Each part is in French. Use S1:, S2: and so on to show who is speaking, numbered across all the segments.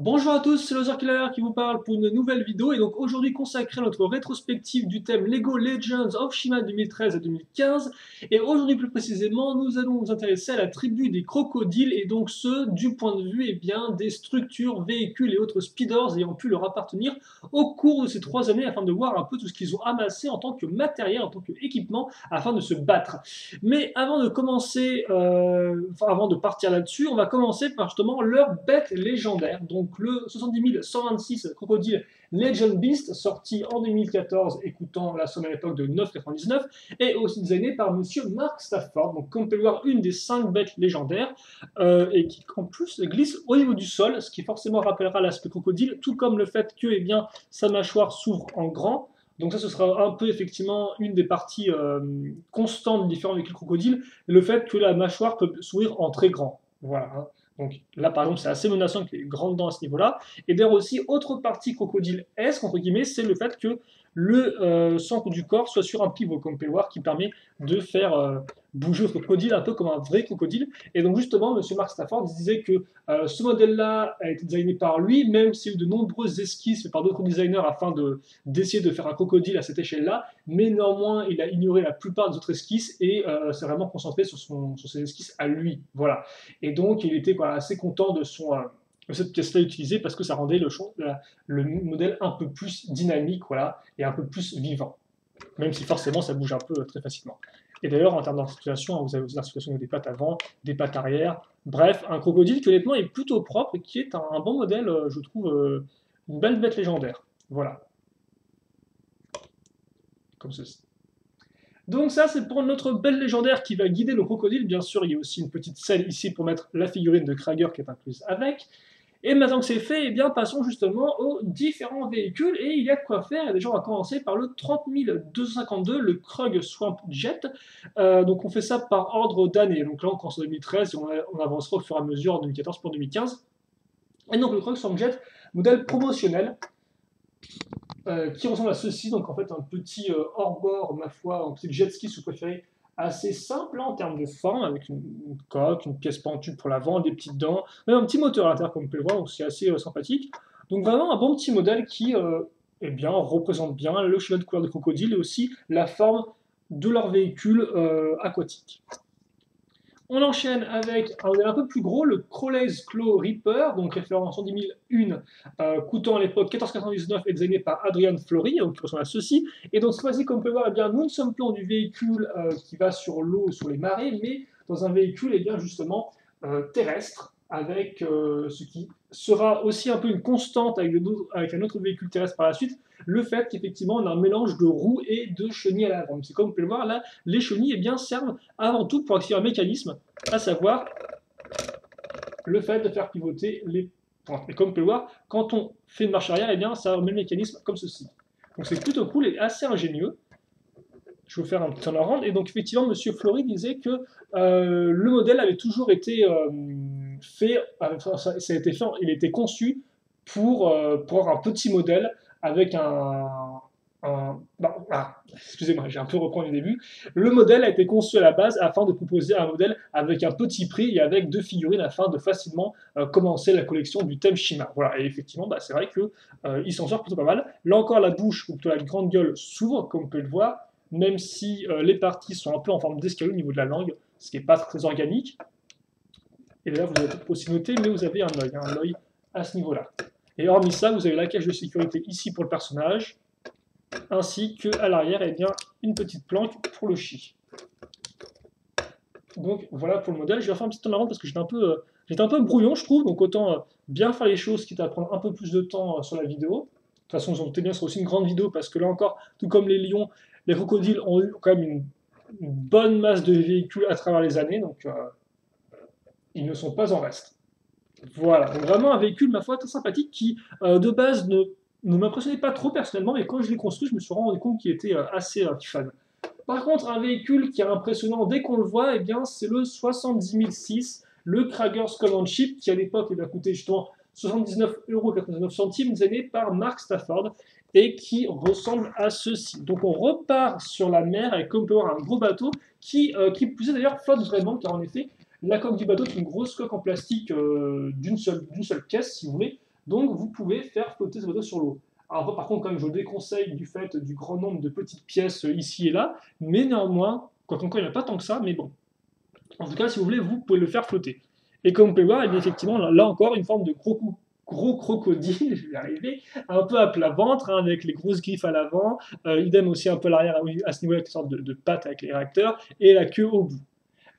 S1: Bonjour à tous, c'est Loser Killer qui vous parle pour une nouvelle vidéo et donc aujourd'hui consacrée à notre rétrospective du thème Lego Legends of Shima 2013 à 2015 et aujourd'hui plus précisément nous allons nous intéresser à la tribu des crocodiles et donc ce du point de vue des structures, véhicules et autres speeders ayant pu leur appartenir au cours de ces 3 années afin de voir un peu tout ce qu'ils ont amassé en tant que matériel, en tant qu'équipement afin de se battre. Mais avant de commencer, avant de partir là-dessus, on va commencer par justement leur bête légendaire. Donc le 70 126 Crocodile Legend Beast, sorti en 2014 et coûtant la somme à l'époque de 9,99, est aussi designé par monsieur Mark Stafford. Donc comme on peut le voir, une des 5 bêtes légendaires, et qui en plus glisse au niveau du sol, ce qui forcément rappellera l'aspect crocodile, tout comme le fait que sa mâchoire s'ouvre en grand. Donc ça, ce sera un peu effectivement une des parties constantes des différents véhicules crocodiles, le fait que la mâchoire peut s'ouvrir en très grand. Voilà. Hein. Donc là, par exemple, c'est assez menaçant qu'il y ait grandes dents à ce niveau-là. Et d'ailleurs aussi, autre partie crocodile-esque, entre guillemets, c'est le fait que le centre du corps soit sur un pivot, comme on peut le voir, qui permet de faire bouger le crocodile un peu comme un vrai crocodile. Et donc justement, M. Mark Stafford disait que ce modèle-là a été designé par lui, même s'il y a eu de nombreuses esquisses faites par d'autres designers afin d'essayer de faire un crocodile à cette échelle-là, mais néanmoins, il a ignoré la plupart des autres esquisses et s'est vraiment concentré sur ses esquisses à lui. Voilà. Et donc, il était assez content de cette pièce-là utilisée parce que ça rendait le modèle un peu plus dynamique, voilà, et un peu plus vivant. Même si forcément ça bouge un peu très facilement. Et d'ailleurs, en termes d'articulation, vous avez aussi l'articulation des pattes avant, des pattes arrière. Bref, un crocodile qui honnêtement est plutôt propre et qui est un bon modèle, je trouve, une belle bête légendaire. Voilà. Comme ceci. Donc ça, c'est pour notre belle légendaire qui va guider le crocodile. Bien sûr, il y a aussi une petite selle ici pour mettre la figurine de Krager qui est incluse avec. Et maintenant que c'est fait, passons justement aux différents véhicules. Et il y a de quoi faire. Et déjà, on va commencer par le 30 252, le Krug Swamp Jet. Donc on fait ça par ordre d'année. Donc là, on commence en 2013 et on avancera au fur et à mesure en 2014 pour 2015. Et donc le Krug Swamp Jet, modèle promotionnel. Qui ressemble à ceci, donc en fait un petit hors-bord, ma foi, un petit jet ski si vous préférez, assez simple en termes de forme, avec une coque, une pièce pentue pour l'avant, des petites dents, même un petit moteur à l'intérieur comme vous pouvez le voir, donc c'est assez sympathique. Donc vraiment un bon petit modèle qui représente bien le cheval de couleur de crocodile et aussi la forme de leur véhicule aquatique. On enchaîne avec un modèle un peu plus gros, le Crowley's Claw Reaper, donc référence en 2001, coûtant à l'époque 14,99 et designé par Adrian Flory, qui ressemble à ceci. Et donc cette fois-ci, comme on peut voir, nous ne sommes plus dans du véhicule qui va sur l'eau, sur les marées, mais dans un véhicule justement terrestre, avec ce qui sera aussi un peu une constante avec un autre véhicule terrestre par la suite, le fait qu'effectivement on a un mélange de roues et de chenilles à l'avant. C'est comme vous pouvez le voir là, les chenilles servent avant tout pour activer un mécanisme, à savoir le fait de faire pivoter les pointes. Et comme vous pouvez le voir, quand on fait une marche arrière, ça remet le mécanisme comme ceci. Donc c'est plutôt cool et assez ingénieux. Je vais vous faire un petit en rendre. Et donc effectivement, M. Flory disait que le modèle avait toujours été fait, il était conçu pour avoir un petit modèle avec excusez-moi, j'ai un peu repris du début. Le modèle a été conçu à la base afin de proposer un modèle avec un petit prix et avec 2 figurines afin de facilement commencer la collection du thème Shima. Voilà, et effectivement, c'est vrai qu'il s'en sort plutôt pas mal. Là encore, la bouche, ou plutôt la grande gueule, s'ouvre, comme vous pouvez le voir, même si les parties sont un peu en forme d'escalier au niveau de la langue, ce qui n'est pas très organique. Et là, vous avez peut-être aussi noté, mais vous avez un œil à ce niveau-là. Et hormis ça, vous avez la cage de sécurité ici pour le personnage, ainsi qu'à l'arrière, une petite planque pour le chi. Donc voilà pour le modèle. Je vais faire un petit temps avant parce que j'étais un peu brouillon, je trouve, donc autant bien faire les choses, quitte à prendre un peu plus de temps sur la vidéo. De toute façon, vous en doutez bien, ce sera aussi une grande vidéo parce que là encore, tout comme les lions, les crocodiles ont eu quand même une bonne masse de véhicules à travers les années, donc ils ne sont pas en reste. Voilà, donc vraiment un véhicule, ma foi, très sympathique qui, de base, ne m'impressionnait pas trop personnellement, mais quand je l'ai construit, je me suis rendu compte qu'il était assez fan. Par contre, un véhicule qui est impressionnant dès qu'on le voit, c'est le 70006, le Krager Skull and Chip, qui à l'époque a coûté justement 79,99 €, designé par Mark Stafford, et qui ressemble à ceci. Donc on repart sur la mer avec, comme on peut voir, un gros bateau qui plus est d'ailleurs flotte vraiment, car en effet, la coque du bateau est une grosse coque en plastique d'une seule pièce, si vous voulez, Donc vous pouvez faire flotter ce bateau sur l'eau. Alors par contre, quand même, je déconseille du fait du grand nombre de petites pièces ici et là, mais néanmoins, quoi qu'encore il n'y en a pas tant que ça, mais bon. En tout cas, si vous voulez, vous pouvez le faire flotter. Et comme vous pouvez voir, effectivement, là encore, une forme de gros crocodile, je vais y arriver, un peu à plat ventre, hein, avec les grosses griffes à l'avant, idem aussi un peu à l'arrière, à ce niveau-là, avec une sorte de patte avec les réacteurs, et la queue au bout.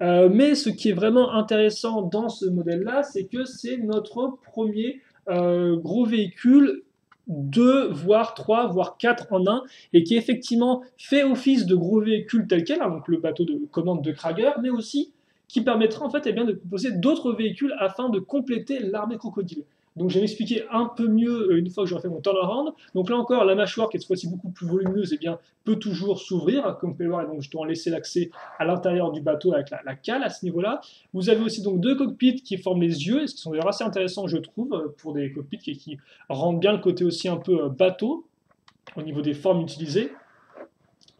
S1: Mais ce qui est vraiment intéressant dans ce modèle-là, c'est que c'est notre premier gros véhicule 2, voire 3, voire 4 en un, et qui effectivement fait office de gros véhicule tel quel, hein, donc le bateau de commande de Krager, mais aussi qui permettra en fait eh bien, de proposer d'autres véhicules afin de compléter l'armée crocodile. Donc je vais m'expliquer un peu mieux une fois que j'aurai fait mon turnaround. Donc là encore, la mâchoire qui est cette fois-ci beaucoup plus volumineuse eh bien, peut toujours s'ouvrir, comme vous pouvez le voir, et donc je dois laisser l'accès à l'intérieur du bateau avec la cale à ce niveau-là. Vous avez aussi donc 2 cockpits qui forment les yeux, et ce qui sont d'ailleurs assez intéressants je trouve, pour des cockpits qui rendent bien le côté aussi un peu bateau, au niveau des formes utilisées.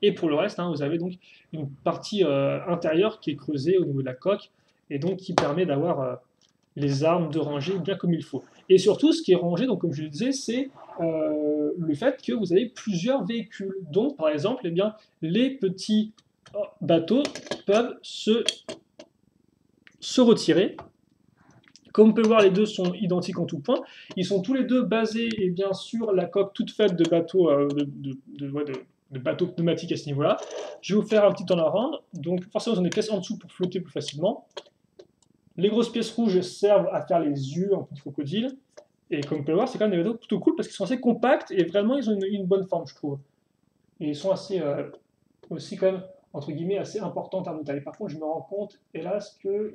S1: Et pour le reste, hein, vous avez donc une partie intérieure qui est creusée au niveau de la coque, et donc qui permet d'avoir les armes de rangée bien comme il faut. Et surtout, ce qui est rangé, donc comme je le disais, c'est le fait que vous avez plusieurs véhicules. Donc, par exemple, eh bien, les petits bateaux peuvent se retirer. Comme on peut voir, les deux sont identiques en tout point. Ils sont tous les deux basés eh bien, sur la coque toute faite de bateaux de bateaux pneumatiques à ce niveau-là. Je vais vous faire un petit turnaround. Donc forcément, vous en avez pièces en dessous pour flotter plus facilement. Les grosses pièces rouges servent à faire les yeux en petit crocodile. Et comme vous pouvez le voir, c'est quand même des bateaux plutôt cool parce qu'ils sont assez compacts et vraiment ils ont une bonne forme, je trouve. Et ils sont assez aussi quand même entre guillemets assez importants en termes de taille. Par contre, je me rends compte, hélas, que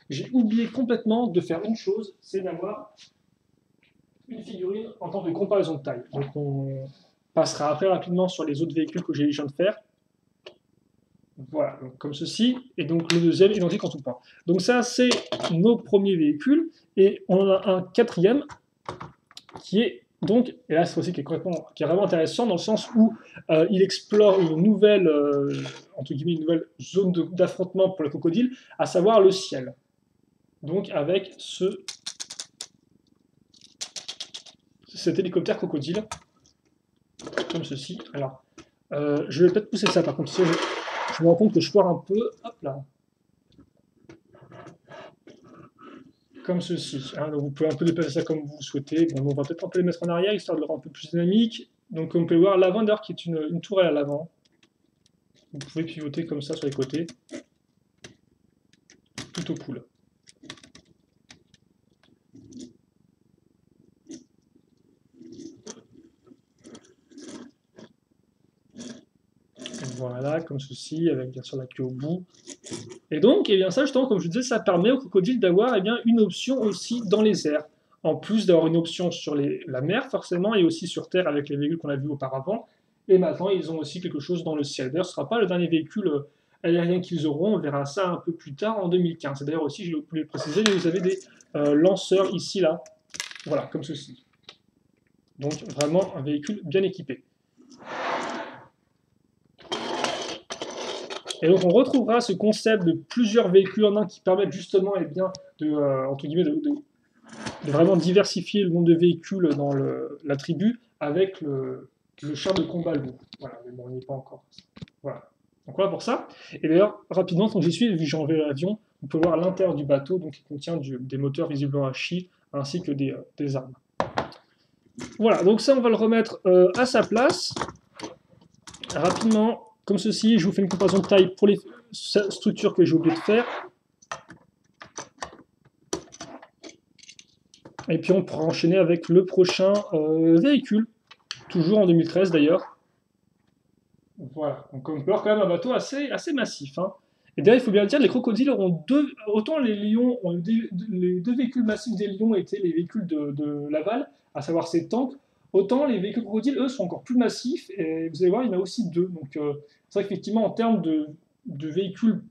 S1: j'ai oublié complètement de faire une chose, c'est d'avoir une figurine en tant que comparaison de taille. Donc on passera après rapidement sur les autres véhicules que j'ai viens de faire. Voilà, donc comme ceci, et donc le deuxième identique en tout point. Donc ça, c'est nos premiers véhicules, et on en a un quatrième qui est donc, et là c'est aussi qui est vraiment intéressant dans le sens où il explore une nouvelle, entre guillemets, une nouvelle zone d'affrontement pour le crocodile, à savoir le ciel. Donc avec cet hélicoptère crocodile, comme ceci. Alors, je vais peut-être pousser ça par contre, je me rends compte que je foire un peu, hop là, comme ceci. Hein, donc vous pouvez un peu déplacer ça comme vous souhaitez. Bon, on va peut-être un peu les mettre en arrière, histoire de le rendre un peu plus dynamique. Donc comme vous pouvez voir, l'avant d'ailleurs qui est une tourelle à l'avant. Vous pouvez pivoter comme ça sur les côtés. Plutôt cool. Voilà, comme ceci, avec bien sûr la queue au bout. Et donc, eh bien, ça, justement, comme je disais, ça permet au crocodile d'avoir eh bien, une option aussi dans les airs. En plus d'avoir une option sur la mer, forcément, et aussi sur terre avec les véhicules qu'on a vus auparavant. Et maintenant, ils ont aussi quelque chose dans le ciel. D'ailleurs, ce ne sera pas le dernier véhicule aérien qu'ils auront. On verra ça un peu plus tard, en 2015. Et d'ailleurs aussi, je voulais le préciser, mais vous avez des lanceurs ici, là. Voilà, comme ceci. Donc, vraiment un véhicule bien équipé. Et donc on retrouvera ce concept de plusieurs véhicules en un qui permettent justement eh bien, entre guillemets, de vraiment diversifier le nombre de véhicules dans la tribu avec le char de combat lourd. Voilà, mais bon, on n'y est pas encore. Voilà. Donc voilà pour ça. Et d'ailleurs, rapidement, quand j'y suis, vu que j'ai enlevé l'avion, on peut voir l'intérieur du bateau, donc qui contient des moteurs visiblement à chi, ainsi que des armes. Voilà, donc ça, on va le remettre à sa place. Rapidement, comme ceci, je vous fais une comparaison de taille pour les structures que j'ai oublié de faire. Et puis on pourra enchaîner avec le prochain véhicule, toujours en 2013 d'ailleurs. Voilà, donc on peut avoir quand même un bateau assez massif. Hein. Et d'ailleurs, il faut bien le dire, les crocodiles auront autant les lions, les deux véhicules massifs des lions étaient les véhicules de Laval, à savoir ces tanks, autant les véhicules crocodiles, eux, sont encore plus massifs, et vous allez voir, il y en a aussi deux. Donc c'est vrai qu'effectivement, en termes de véhicules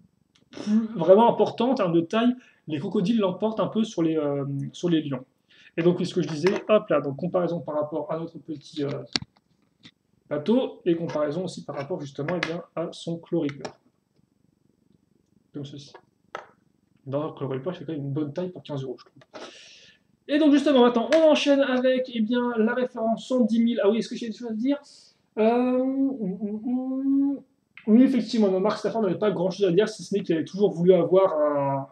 S1: vraiment importants, en termes de taille, les crocodiles l'emportent un peu sur les lions. Et donc, ce que je disais, hop là, donc comparaison par rapport à notre petit bateau, et comparaison aussi par rapport justement eh bien, à son chloripeur. Comme ceci. Dans le chloripeur, c'est quand même une bonne taille pour 15 €, je trouve. Et donc justement, maintenant, on enchaîne avec eh bien, la référence 110 000. Ah oui, est-ce que j'ai des choses à dire Oui, effectivement, non, Mark Stafford n'avait pas grand-chose à dire, si ce n'est qu'il avait toujours voulu avoir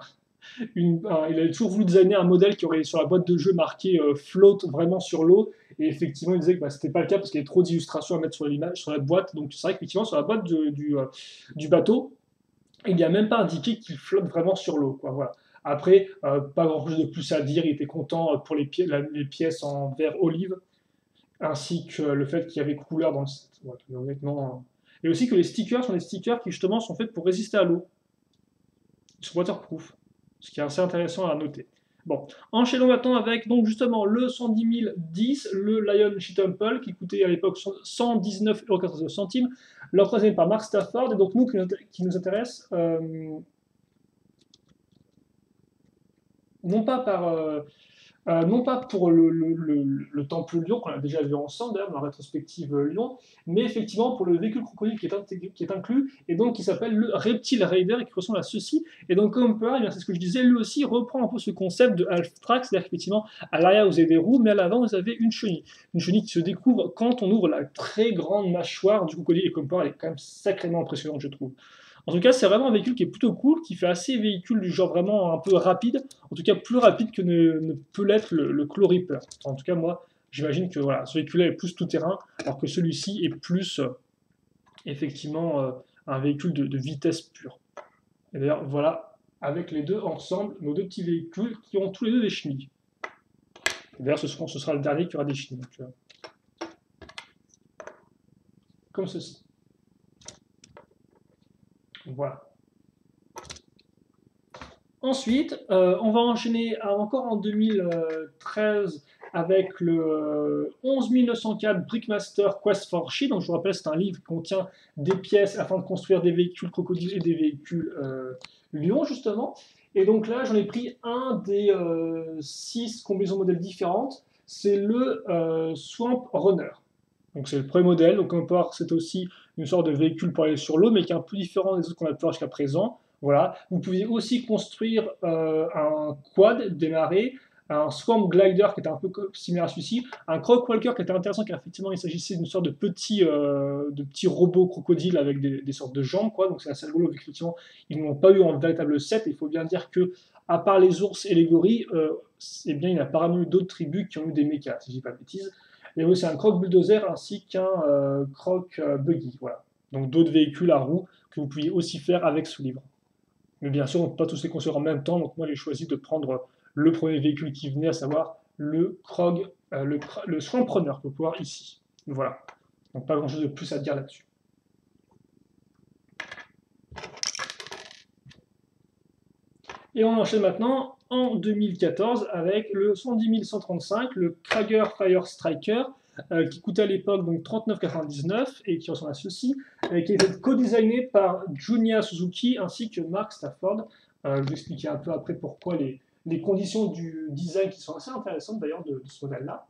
S1: il avait toujours voulu designer un modèle qui aurait sur la boîte de jeu marqué float vraiment sur l'eau. Et effectivement, il disait que bah, c'était pas le cas parce qu'il y avait trop d'illustrations à mettre sur l'image, sur la boîte. Donc c'est vrai qu'effectivement, sur la boîte du bateau, il n'y a même pas indiqué qu'il flotte vraiment sur l'eau, quoi. Voilà. Après, pas grand-chose de plus à dire. Il était content pour les pièces en verre olive, ainsi que le fait qu'il y avait couleur dans le set. Voilà, honnêtement, et aussi que les stickers sont des stickers qui justement sont faits pour résister à l'eau. Ils sont waterproof, ce qui est assez intéressant à noter. Bon, enchaînons maintenant avec donc justement le 110 010, le Lion Sheet Temple, qui coûtait à l'époque 119,99 €, leur troisième par Mark Stafford, et donc nous qui nous intéresse, non pas par non pas pour le temple Lion, qu'on a déjà vu ensemble d'ailleurs dans la rétrospective Lyon, mais effectivement pour le véhicule crocodile qui est inclus, et donc qui s'appelle le Reptile Raider, et qui ressemble à ceci. Et donc comme peut c'est ce que je disais, lui aussi reprend un peu ce concept de half-track, c'est-à-dire qu'effectivement à l'arrière vous avez des roues, mais à l'avant vous avez une chenille. Une chenille qui se découvre quand on ouvre la très grande mâchoire du crocodile, et comme peut elle est quand même sacrément impressionnante je trouve. En tout cas, c'est vraiment un véhicule qui est plutôt cool, qui fait assez véhicule du genre vraiment un peu rapide, en tout cas plus rapide que ne peut l'être le Claw Reaper. En tout cas, moi, j'imagine que voilà, ce véhicule-là est plus tout-terrain, alors que celui-ci est plus effectivement un véhicule de vitesse pure. Et d'ailleurs, voilà, avec les deux ensemble, nos deux petits véhicules qui ont tous les deux des chenilles. D'ailleurs, ce sera le dernier qui aura des chenilles. Donc, comme ceci. Voilà. Ensuite, on va enchaîner encore en 2013 avec le 11904 Brickmaster Quest for She. Donc, je vous rappelle, c'est un livre qui contient des pièces afin de construire des véhicules crocodiles et des véhicules lions, justement. Et donc là, j'en ai pris un des 6 combinaisons modèles différentes. C'est le Swamp Runner. Donc, c'est le premier modèle. Donc, on peut voir, c'est aussi une sorte de véhicule pour aller sur l'eau, mais qui est un peu différent des autres qu'on a pu voir jusqu'à présent. Voilà. Vous pouvez aussi construire un quad démarré, un Swarm Glider qui était un peu similaire à celui-ci, un Croc Walker qui était intéressant car effectivement il s'agissait d'une sorte de petit robot crocodile avec des sortes de jambes, quoi. Donc c'est assez rigolo, effectivement ils n'ont pas eu en véritable set. Il faut bien dire que à part les ours et les gorilles, eh bien, il y a apparemment eu d'autres tribus qui ont eu des mechas, si je dis pas de bêtises. Il y a aussi un Croc Bulldozer ainsi qu'un Croc Buggy, voilà. Donc d'autres véhicules à roues que vous pouvez aussi faire avec ce livre. Mais bien sûr, on ne peut pas tous les construire en même temps, donc moi j'ai choisi de prendre le premier véhicule qui venait, à savoir le Krog, le Swampreneur que vous pouvez voir ici. Voilà. Donc pas grand chose de plus à dire là-dessus. Et on enchaîne maintenant en 2014 avec le 110 135, le Krager Fire Striker, qui coûtait à l'époque donc 39,99 et qui ressemble à ceci, qui a été co-designé par Junya Suzuki ainsi que Mark Stafford. Je vais expliquer un peu après pourquoi les conditions du design qui sont assez intéressantes d'ailleurs de ce modèle-là.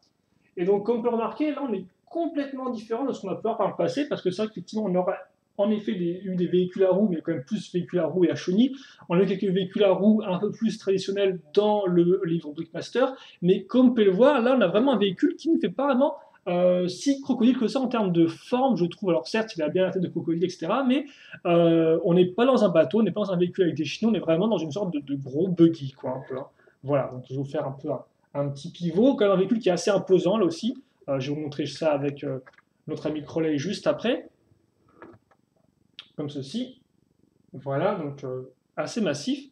S1: Et donc, comme on peut remarquer, là, on est complètement différent de ce qu'on a pu voir par le passé, parce que c'est vrai qu'effectivement, on aura en effet eu des véhicules à roues, mais quand même plus véhicules à roues et à chenilles. On a eu quelques véhicules à roues un peu plus traditionnels dans le livre Brickmaster, mais comme vous pouvez le voir, là, on a vraiment un véhicule qui ne fait pas vraiment si crocodile que ça en termes de forme, je trouve. Alors certes, il a bien la tête de crocodile, etc., mais on n'est pas dans un bateau, on n'est pas dans un véhicule avec des chenilles, on est vraiment dans une sorte de gros buggy, quoi, un peu. Hein. Voilà, donc je vais vous faire un peu un petit pivot, quand même un véhicule qui est assez imposant là aussi. Je vais vous montrer ça avec notre ami Crowley juste après, comme ceci. Voilà, donc assez massif.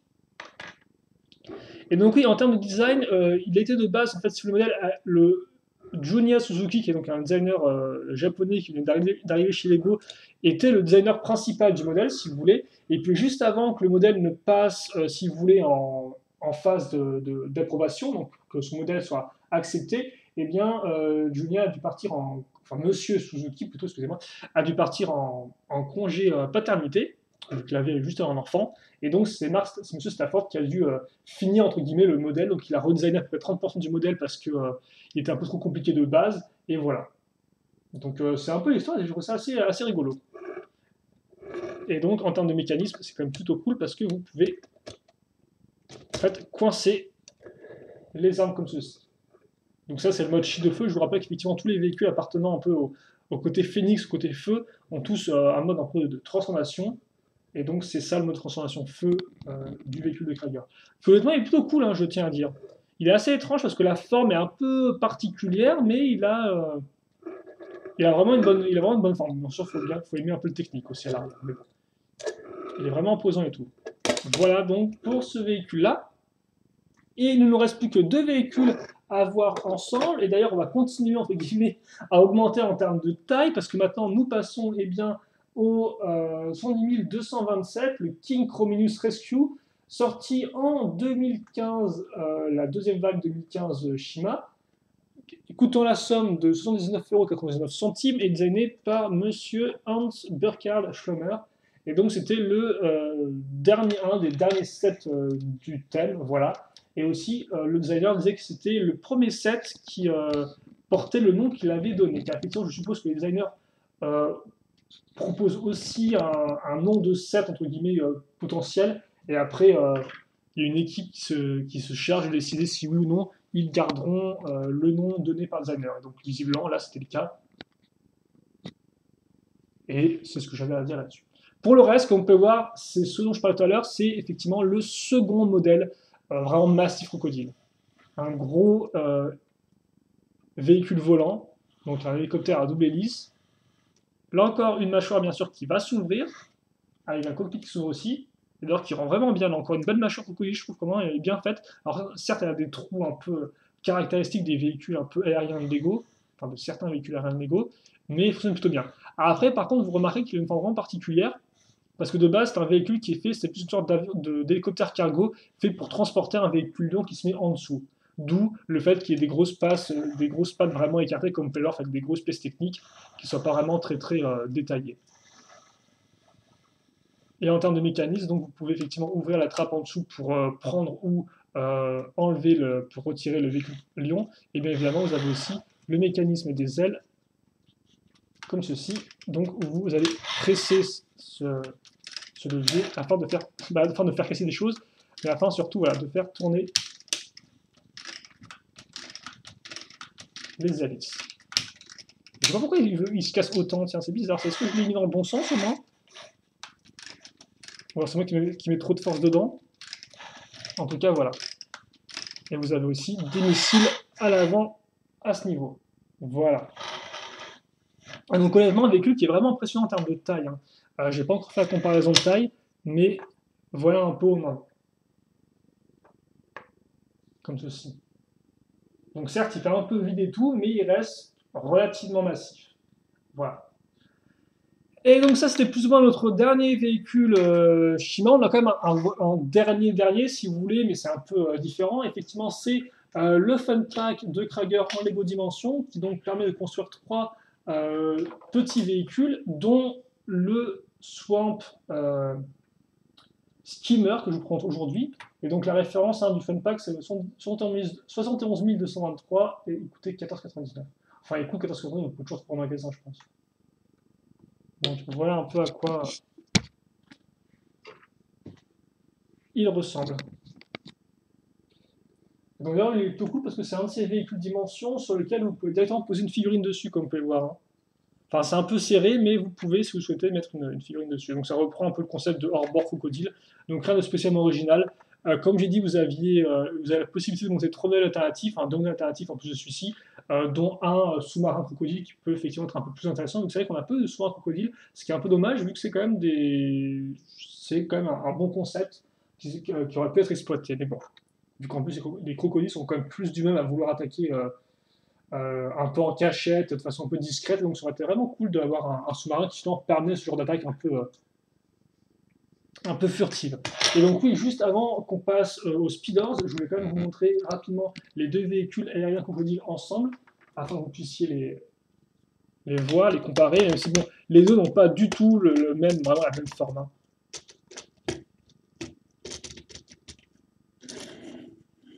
S1: Et donc oui, en termes de design, il était de base, en fait, sur le modèle, le Junya Suzuki, qui est donc un designer japonais qui vient d'arriver chez Lego, était le designer principal du modèle, si vous voulez. Et puis juste avant que le modèle ne passe, si vous voulez, en phase d'approbation, donc que ce modèle soit accepté, eh bien, Junya a dû partir enfin, Monsieur Suzuki, plutôt, excusez-moi, a dû partir en congé paternité, donc il avait juste un enfant, et donc c'est Monsieur Stafford qui a dû finir, entre guillemets, le modèle, donc il a redesigné à peu près 30% du modèle parce que il était un peu trop compliqué de base, et voilà. Donc c'est un peu l'histoire, et je trouve ça assez rigolo. Et donc en termes de mécanisme, c'est quand même plutôt cool parce que vous pouvez en fait coincer les armes comme ceci. Donc ça, c'est le mode chi de feu. Je vous rappelle qu'effectivement, tous les véhicules appartenant un peu au côté phénix, au côté feu, ont tous un mode un peu de transformation. Et donc, c'est ça le mode transformation feu du véhicule de Krieger. Honnêtement, il est plutôt cool, hein, je tiens à dire. Il est assez étrange parce que la forme est un peu particulière, mais il a vraiment une bonne forme. Bien sûr, faut aimer un peu le technique aussi à l'arrière. Mais bon, il est vraiment imposant et tout. Voilà donc pour ce véhicule-là. Et il ne nous reste plus que 2 véhicules à voir ensemble. Et d'ailleurs, on va continuer, entre guillemets, à augmenter en termes de taille, parce que maintenant, nous passons eh bien, au 110 227, le King Chrominus Rescue, sorti en 2015, la deuxième vague 2015 Shima, coûtant la somme de 79,99 € et designé par monsieur Hans Burkhard Schlömer. Et donc, c'était un des derniers sets du thème, voilà. Et aussi, le designer disait que c'était le premier set qui portait le nom qu'il avait donné. Car effectivement, je suppose que les designers proposent aussi un nom de set, entre guillemets, potentiel. Et après, il y a une équipe qui se charge de décider si oui ou non ils garderont le nom donné par le designer. Et donc, visiblement, là, c'était le cas. Et c'est ce que j'avais à dire là-dessus. Pour le reste, comme on peut voir, c'est ce dont je parlais tout à l'heure, c'est effectivement le second modèle vraiment massif crocodile. Un gros véhicule volant, donc un hélicoptère à double hélice. Là encore, une mâchoire bien sûr qui va s'ouvrir, avec un cockpit qui s'ouvre aussi, et d'ailleurs qui rend vraiment bien. Là, encore une belle mâchoire crocodile, je trouve comment elle est bien faite. Alors certes, elle a des trous un peu caractéristiques des véhicules un peu aériens Lego, enfin de certains véhicules aériens Lego, mais il fonctionne plutôt bien. Alors après, par contre, vous remarquez qu'il a une forme vraiment particulière, parce que de base, c'est un véhicule qui est fait, c'est plus une sorte d'hélicoptère cargo fait pour transporter un véhicule lourd qui se met en dessous. D'où le fait qu'il y ait des grosses pattes vraiment écartées comme Pelorf avec des grosses pièces techniques qui ne soient pas vraiment très détaillées. Et en termes de mécanisme, donc vous pouvez effectivement ouvrir la trappe en dessous pour prendre ou pour retirer le véhicule Lion. Et bien évidemment, vous avez aussi le mécanisme des ailes, comme ceci. Donc vous allez presser ce levier afin de faire casser des choses, mais afin surtout voilà, de faire tourner les hélices. Je sais pas pourquoi il se casse autant, tiens, c'est bizarre. Est-ce que je l'ai mis dans le bon sens au moins? Bon, c'est moi qui mets trop de force dedans. En tout cas, voilà. Et vous avez aussi des missiles à l'avant à ce niveau. Voilà. Et donc honnêtement, un véhicule qui est vraiment impressionnant en termes de taille. Hein. J'ai pas encore fait la comparaison de taille, mais voilà un peu au moins. Comme ceci. Donc certes, il fait un peu vide et tout, mais il reste relativement massif. Voilà. Et donc ça, c'était plus ou moins notre dernier véhicule Shima. On a quand même un dernier, si vous voulez, mais c'est un peu différent. Effectivement, c'est le Fun Track de Krieger en Lego Dimension, qui donc permet de construire 3 petits véhicules, dont le Swamp Skimmer que je vous présente aujourd'hui. Et donc la référence du Fun Pack, c'est 71 223 et il coûtait 14,99. Enfin, il coûte 14,99, donc il coûte toujours pour le magasin, je pense. Donc voilà un peu à quoi il ressemble. Donc d'ailleurs, il est plutôt cool parce que c'est un de ces véhicules dimension sur lequel vous pouvez directement poser une figurine dessus, comme vous pouvez le voir. Hein. Enfin, c'est un peu serré, mais vous pouvez, si vous souhaitez, mettre une figurine dessus. Donc ça reprend un peu le concept de hors-bord crocodile. Donc rien de spécialement original. Comme j'ai dit, vous avez la possibilité de monter 3 modèles alternatifs, 2 modèles alternatifs en plus de celui-ci, dont un sous-marin crocodile qui peut effectivement être un peu plus intéressant. Donc c'est vrai qu'on a peu de sous-marin crocodile, ce qui est un peu dommage vu que c'est quand même un bon concept qui aurait pu être exploité. Mais bon, vu qu'en plus les crocodiles sont quand même plus du même à vouloir attaquer un peu en cachette, de façon un peu discrète, donc ça aurait été vraiment cool d'avoir un sous-marin qui justement permet ce genre d'attaque un peu furtive. Et donc oui, juste avant qu'on passe aux speeders, je voulais quand même vous montrer rapidement les 2 véhicules aériens crocodiles ensemble, afin que vous puissiez les voir, les comparer, même si bon, les deux n'ont pas du tout vraiment la même forme. Hein.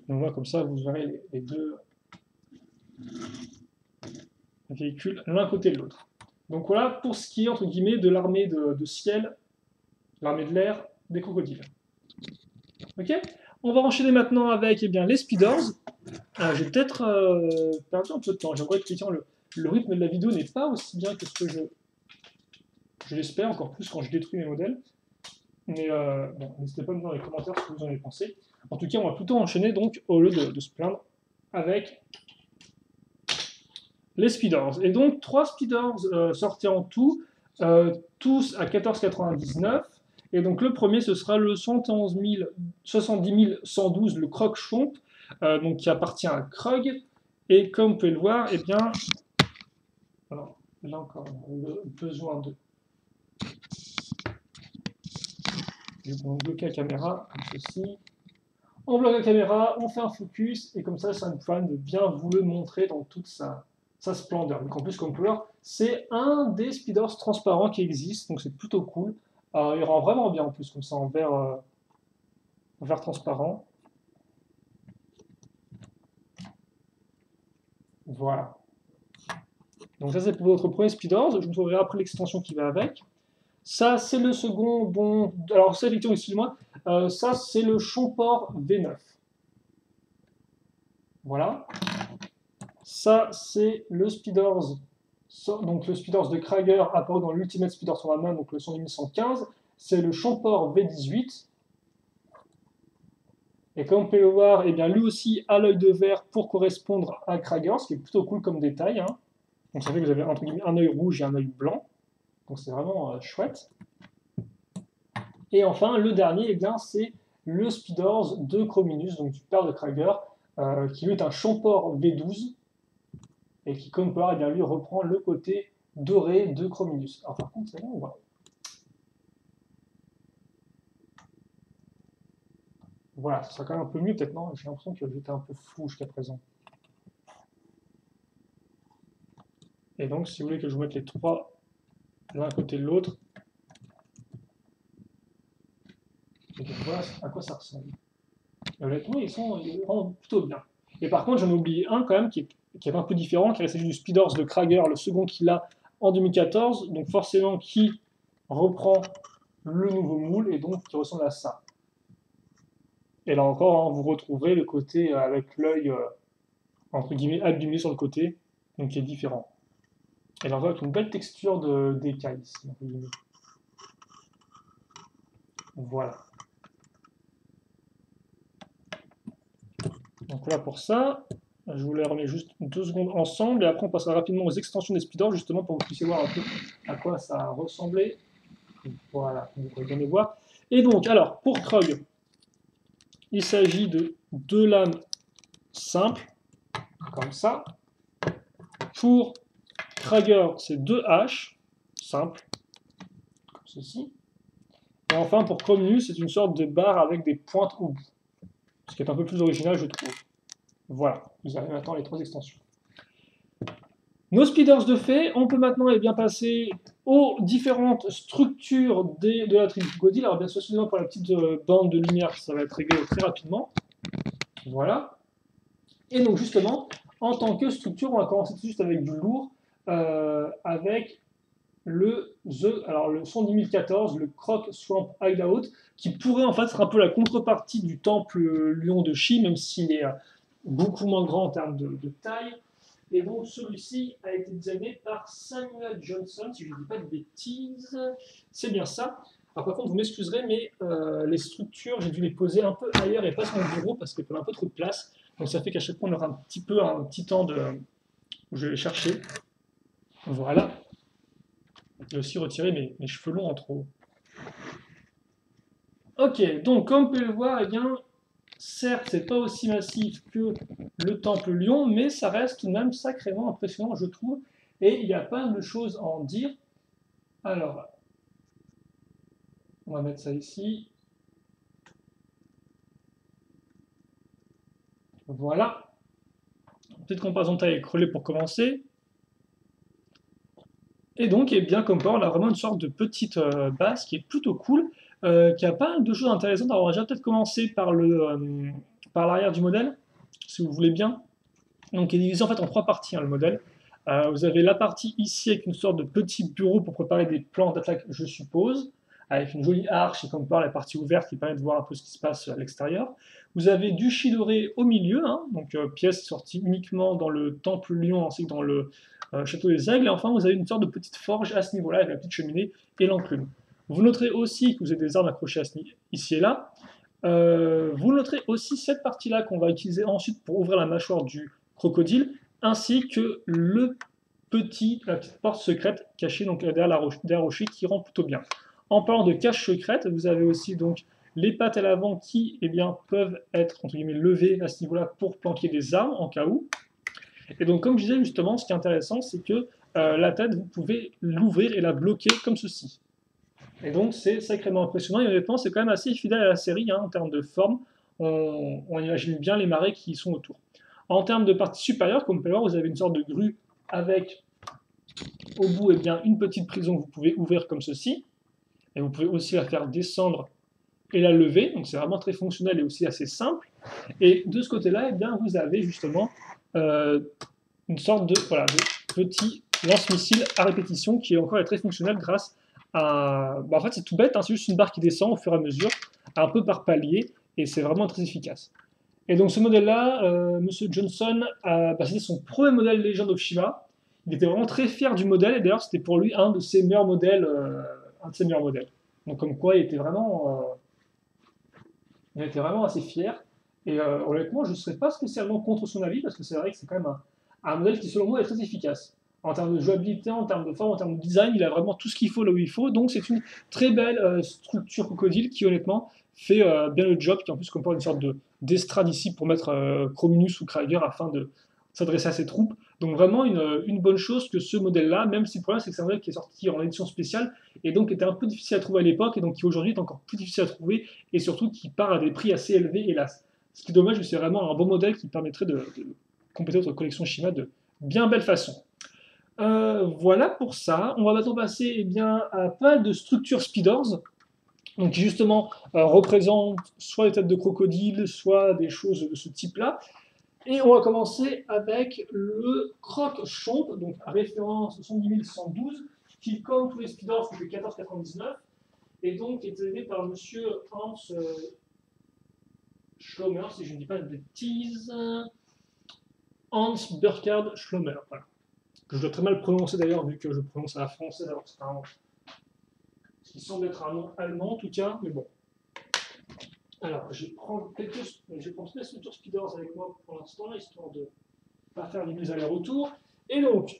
S1: Donc voilà, comme ça, vous verrez les 2 véhicules l'un côté de l'autre. Donc voilà pour ce qui est, entre guillemets, de l'armée de ciel, l'armée de l'air des crocodiles. Ok. On va enchaîner maintenant avec les speeders. J'ai peut-être perdu un peu de temps. J'aimerais que effectivement, le rythme de la vidéo n'est pas aussi bien que ce que je l'espère, encore plus quand je détruis mes modèles. Mais bon, n'hésitez pas à me dire dans les commentaires ce que vous en avez pensé. En tout cas, on va plutôt enchaîner donc, au lieu de se plaindre, avec les speeders. Et donc, 3 speeders sortis en tout, tous à 14,99. Et donc, le premier, ce sera le 70 112, le Croc Chomp, donc qui appartient à Krug. Et comme vous pouvez le voir, eh bien, alors, là encore, on a besoin de. Je vais bloquer la caméra, comme ceci. On bloque la caméra, on fait un focus, et comme ça nous permet de bien vous le montrer dans toute sa splendeur. Donc en plus, comme couleur, c'est un des speeders transparents qui existent, donc c'est plutôt cool. Il rend vraiment bien en plus, comme ça en vert transparent. Voilà. Donc ça c'est pour votre premier speeder, je vous montrerai après l'extension qui va avec. Ça c'est le second, bon, alors ça effectivement, excusez-moi, ça c'est le Chomport V9. Voilà. Ça c'est le Speeders, donc le Speeders de Krager apparu dans l'Ultimate Speeders sur la main, donc le 11115. C'est le Chomport V18. Et comme vous pouvez le voir, eh bien, lui aussi a l'œil de verre pour correspondre à Krager, ce qui est plutôt cool comme détail. Hein. Donc ça fait que vous avez un œil rouge et un œil blanc. Donc c'est vraiment chouette. Et enfin, le dernier, eh bien, c'est le Speeders de Chrominus, donc du père de Krager, qui lui est un Chomport V12, et qui, comme par, eh bien, lui reprend le côté doré de Chrominus. Alors par contre, c'est là, on voit. Voilà, ce sera quand même un peu mieux peut-être, non? J'ai l'impression que j'étais un peu flou jusqu'à présent. Et donc, si vous voulez que je vous mette les trois l'un à côté de l'autre, voilà à quoi ça ressemble. Et honnêtement, ils rendent plutôt bien. Et par contre, j'en ai oublié un quand même qui est un peu différent, qui est celui du Speeders de Krager, le second qu'il a en 2014, donc forcément qui reprend le nouveau moule et donc qui ressemble à ça. Et là encore, hein, vous retrouverez le côté avec l'œil entre guillemets abîmé sur le côté, donc qui est différent. Et là encore avec une belle texture d'écaille ici, entre guillemets. Voilà. Donc voilà pour ça. Je vous les remets juste 2 secondes ensemble et après on passera rapidement aux extensions des speeders justement pour que vous puissiez voir un peu à quoi ça ressemblait. Voilà, vous pouvez bien les voir. Et donc, alors, pour Krug, il s'agit de 2 lames simples, comme ça. Pour Krager, c'est 2 haches simples, comme ceci. Et enfin, pour Chrominus, c'est une sorte de barre avec des pointes au bout. Ce qui est un peu plus original, je trouve. Voilà, vous avez maintenant les 3 extensions. Nos speeders de fait, on peut maintenant passer aux différentes structures de la tribu Godil. Alors bien sûr, seulement pour la petite bande de lumière, ça va être réglé très rapidement. Voilà. Et donc justement, en tant que structure, on va commencer tout juste avec du lourd, avec le 11014, le Croc Swamp Hideout, qui pourrait en fait être un peu la contrepartie du temple lion de Chi, même s'il est beaucoup moins grand en termes de taille. Et donc celui-ci a été designé par Samuel Johnson, si je ne dis pas de bêtises, c'est bien ça. Alors par contre, vous m'excuserez, mais les structures, j'ai dû les poser un peu ailleurs et pas sur mon bureau parce qu'elles prennent un peu trop de place. Donc ça fait qu'à chaque fois, on aura un petit temps où je vais les chercher. Voilà. J'ai aussi retiré mes cheveux longs en trop. Ok, donc comme vous pouvez le voir, eh bien, certes, c'est pas aussi massif que le Temple Lion, mais ça reste tout de même sacrément impressionnant, je trouve. Et il y a pas mal de choses à en dire. Alors, on va mettre ça ici. Voilà. Petite comparaison de taille avec relais pour commencer. Et donc, eh bien, comme quoi, on a vraiment une sorte de petite base qui est plutôt cool, qui a pas mal de choses intéressantes. Alors, on va déjà peut-être commencer par l'arrière du modèle, si vous voulez bien. Donc, il est divisé en fait en 3 parties, hein, le modèle. Vous avez la partie ici avec une sorte de petit bureau pour préparer des plans d'attaque, je suppose. avec une jolie arche et comme par la partie ouverte qui permet de voir un peu ce qui se passe à l'extérieur. Vous avez du Chidoré au milieu, hein, donc pièce sortie uniquement dans le temple lion ainsi que dans le château des aigles. Et enfin, vous avez une sorte de petite forge à ce niveau-là avec la petite cheminée et l'enclume. Vous noterez aussi que vous avez des armes accrochées ici et là. Vous noterez aussi cette partie-là qu'on va utiliser ensuite pour ouvrir la mâchoire du crocodile, ainsi que la petite porte secrète cachée donc, derrière la rocher qui rend plutôt bien. En parlant de cache secrète, vous avez aussi donc les pattes à l'avant qui peuvent être entre guillemets levées à ce niveau-là pour planquer des armes en cas où. Et donc comme je disais justement, ce qui est intéressant, c'est que la tête, vous pouvez l'ouvrir et la bloquer comme ceci. Et donc c'est sacrément impressionnant et honnêtement c'est quand même assez fidèle à la série hein, en termes de forme. On imagine bien les marais qui y sont autour. En termes de partie supérieure, comme vous pouvez voir, vous avez une sorte de grue avec au bout une petite prison que vous pouvez ouvrir comme ceci. Et vous pouvez aussi la faire descendre et la lever. Donc c'est vraiment très fonctionnel et aussi assez simple. Et de ce côté-là, vous avez justement une sorte de petit lance-missile à répétition qui est encore très fonctionnel grâce à... en fait c'est tout bête, hein, c'est juste une barre qui descend au fur et à mesure, un peu par palier, et c'est vraiment très efficace. Et donc ce modèle-là, Monsieur Johnson c'était son premier modèle Legend of Shima. Il était vraiment très fier du modèle, et d'ailleurs c'était pour lui un de ses meilleurs modèles. Donc comme quoi il était vraiment assez fier. Et honnêtement, je ne serais pas spécialement contre son avis, parce que c'est vrai que c'est quand même un modèle qui, selon moi, est très efficace. En termes de jouabilité, en termes de forme, en termes de design, il a vraiment tout ce qu'il faut là où il faut. Donc c'est une très belle structure crocodile qui, honnêtement, fait bien le job, qui en plus comporte une sorte d'estrade ici pour mettre Chrominus ou Krager afin de s'adresser à ses troupes. Donc vraiment une bonne chose que ce modèle-là, même si le problème c'est que c'est un modèle qui est sorti en édition spéciale et donc était un peu difficile à trouver à l'époque et donc qui aujourd'hui est encore plus difficile à trouver et surtout qui part à des prix assez élevés, hélas. Ce qui est dommage, c'est vraiment un bon modèle qui permettrait de compléter votre collection Shima de bien belle façon. Voilà pour ça. On va maintenant passer à pas mal de structures speeders, donc qui justement représentent soit des têtes de crocodile, soit des choses de ce type-là. Et on va commencer avec le croc-chomp, donc à référence 70112, qui, comme tous les speeders, fait 14,99, et donc est aidé par monsieur Hans Schlommer, si je ne dis pas de bêtises. Hans Burkhard Schlommer, voilà. Que je dois très mal prononcer d'ailleurs, vu que je prononce à la française, alors que c'est un nom qui semble être un nom allemand en tout cas, mais bon. Alors, je vais prendre toutes les structures speeders avec moi pour l'instant, histoire de ne pas faire les allers-retours. Et donc,